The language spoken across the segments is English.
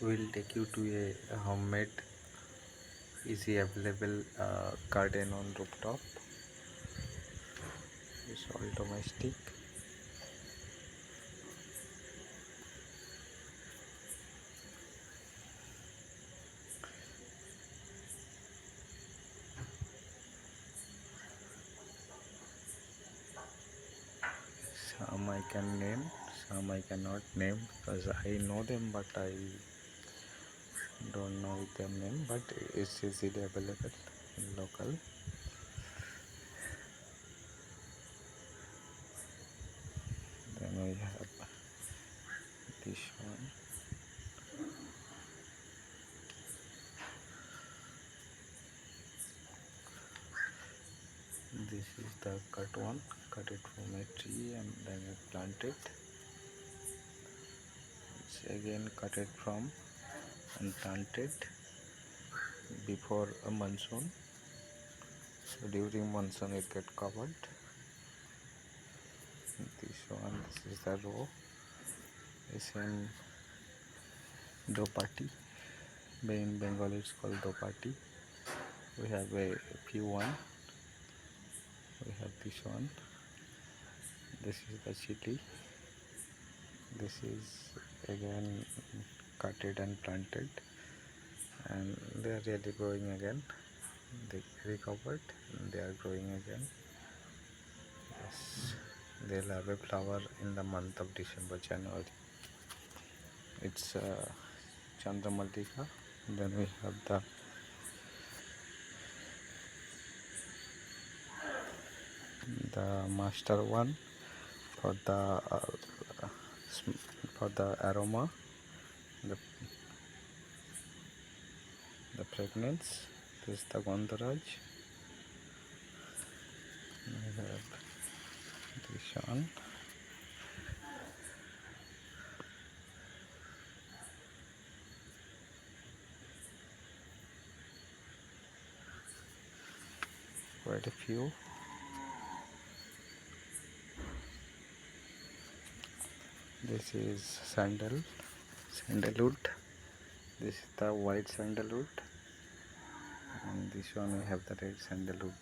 We'll take you to a homemade, easy available garden on rooftop. It's all domestic. Some I can name, some I cannot name because I know them, but I don't know their name. But it's easily available in local. Then we have this one. This is the cut one. Cut it from a tree and then you plant it. It's again cut it from and plant it before a monsoon. So during monsoon it get covered. This one, this is the row. It's in dopati. In Bengali it's called dopati. We have a few one. We have this one. This is the chili. This is again cutted and planted, and they are really growing again. They recovered and they are growing again. Yes, they'll have a flower in the month of December, January. It's Chandramallika. Then we have the master one for the aroma, the fragrance. This is the Gandharaj. We have this one. Quite a few. This is sandalwood. This is the white sandalwood, and this one we have the red sandalwood.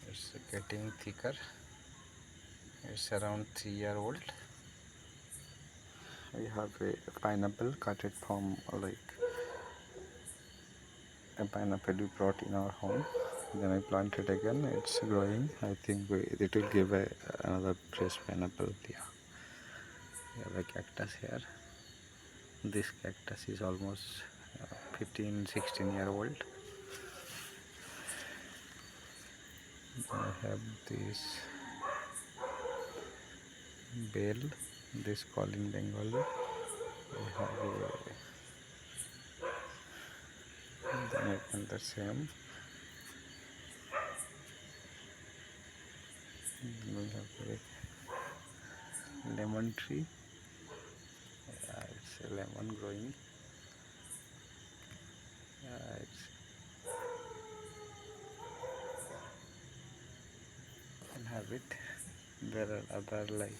It's getting thicker. It's around 3-year old. We have a pineapple cut it from like a pineapple we brought in our home. Then I planted again. It's growing. I think it will give another fresh pineapple. Yeah. We have a cactus here. This cactus is almost 15-16 year old. I have this bell, this called in Bengali. I have then again the same. We have a lemon tree. It's a lemon growing. Can have it. There are others.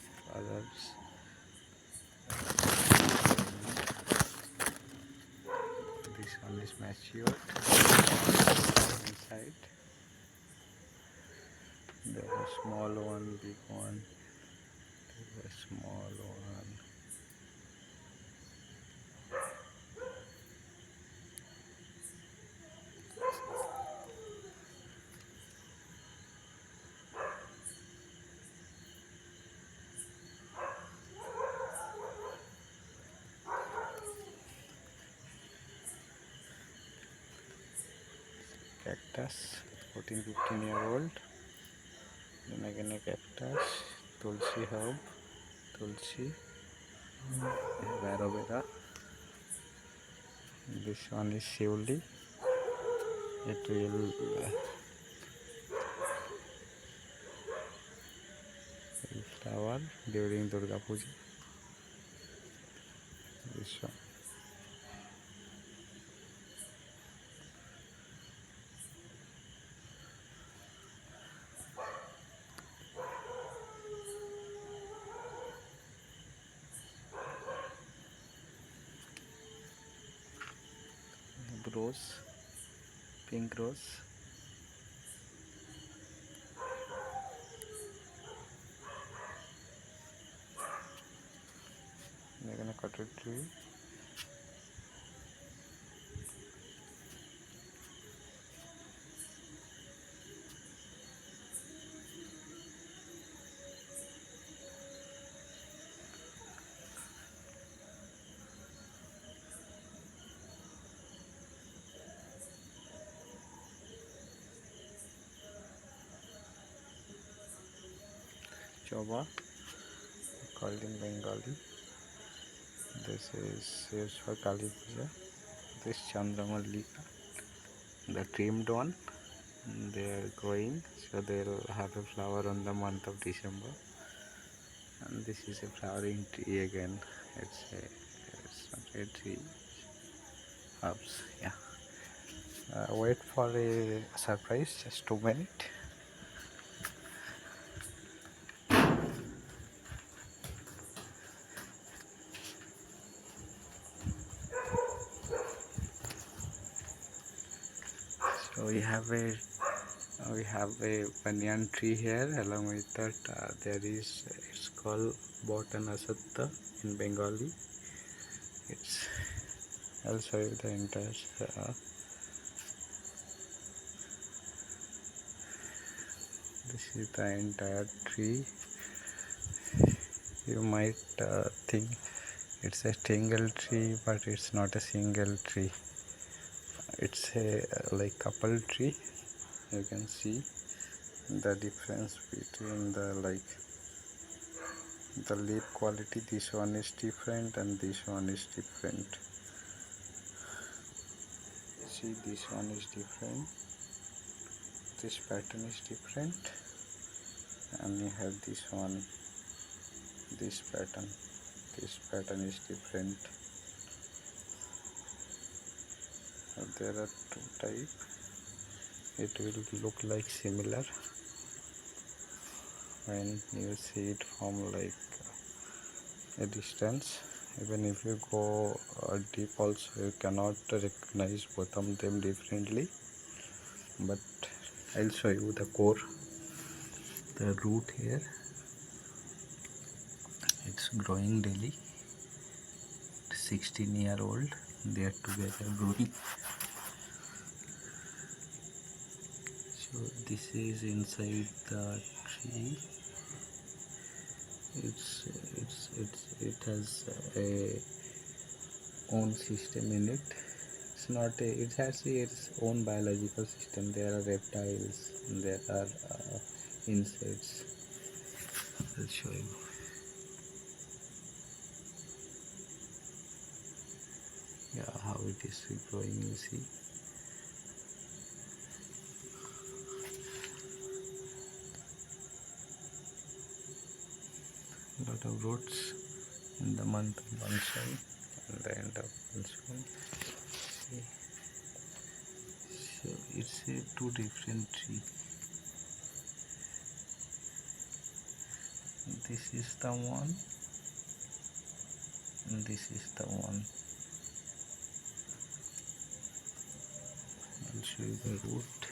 This one is matured inside. There is a small one, big one. There is a small one. Cactus, 14-15 year old. Then again a cactus, tulsi herb, tulsi, aloe vera. This one is Shivli. It will flower during Durga Puja. This one. rose, pink rose. এখানে cotton tree. Choba, called in Bengali. This is used for Kali Puja. This Chandramallika, the trimmed one. They are growing, so they'll have a flower on the month of December. And this is a flowering tree again. It's not a tree. Herbs, yeah. Wait for a surprise, just 2 minutes. So we have a banyan tree here. Along with that, it's called Botanasatta in Bengali. I'll show you the entire. This is the entire tree. You might think it's a single tree, but it's not a single tree. It's a like couple tree. You can see the difference between the leaf quality. This one is different and this one is different. See, this one is different, this pattern is different, and you have this one, this pattern is different. There are two types. It will look like similar when you see it from like a distance. Even if you go deep also, you cannot recognize both of them differently. But I'll show you the core, the root here. It's growing daily. 16-year-old, they are together growing. So this is inside the tree. It has a own system in it. It has its own biological system. There are reptiles, there are insects. I'll show you. Yeah, how it is growing, you see. A lot of roots in the month of monsoon and the end of monsoon. So it's a two different tree. This is the one and this is the one. I'll show you the root.